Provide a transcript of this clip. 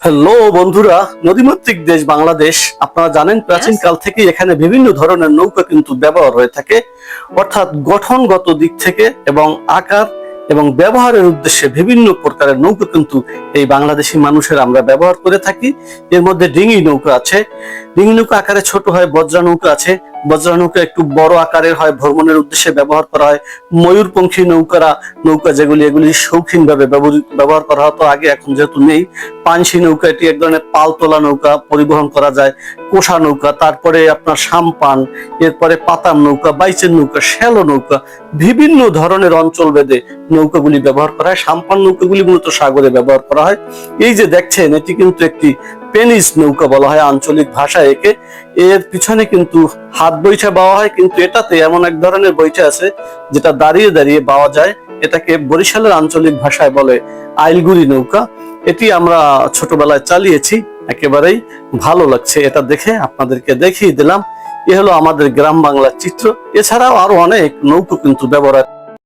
Hello বন্ধুরা, নদীমাতৃক দেশ বাংলাদেশ। আপনারা জানেন প্রাচীন কাল থেকে এখানে বিভিন্ন ধরনের নৌকা কিন্তু ব্যবহার হয়ে থাকে, অর্থাৎ গঠনগত দিক থেকে এবং আকার এবং ব্যবহারের উদ্দেশ্যে বিভিন্ন প্রকারের নৌকা কিন্তু এই বাংলাদেশি মানুষের আমরা ব্যবহার করে থাকি। এর মধ্যে ডিঙি নৌকা আছে, ডিঙি নৌকা আকারে ছোট হয়। বজ্রা নৌকা আছে, বজ্রা নৌকা একটু বড় আকারের হয়, ভ্রমণের উদ্দেশ্যে ব্যবহার করা হয়। ময়ূরপঙ্খী নৌকা যেগুলি, এগুলি শৌখিন ভাবে ব্যবহার করা হতো আগে, এখন যেহেতু নেই। পানসি নৌকা, এটি এক ধরনের পাল তোলা নৌকা, পরিবহন করা যায়। কোষা নৌকা, তারপরে আপনার সাম্পান, এরপরে পাতাম নৌকা, বাইচের নৌকা, শ্যালো নৌকা, বিভিন্ন ধরনের অঞ্চল ভেদে নৌকাগুলি ব্যবহার করা হয়। সাম্পান নৌকাগুলি মূলত সাগরে ব্যবহার করা হয়। এই যে দেখছেন, এটি কিন্তু একটি পেনিস নৌকা বলা হয় আঞ্চলিক ভাষায় একে। এর পিছনে কিন্তু হাত বৈঠা বাওয়া হয়, কিন্তু এটাতে এমন এক ধরনের বৈঠা আছে যেটা দাঁড়িয়ে দাঁড়িয়ে বাওয়া যায়। এটাকে বরিশালের আঞ্চলিক ভাষায় বলে আইলগুড়ি নৌকা। এটি আমরা ছোটবেলায় চালিয়েছি, একেবারেই ভালো লাগছে। এটা দেখে আপনাদেরকে দেখিয়ে দিলাম। এ হলো আমাদের গ্রাম বাংলার চিত্র। এছাড়াও আরো অনেক নৌকা কিন্তু ব্যবহার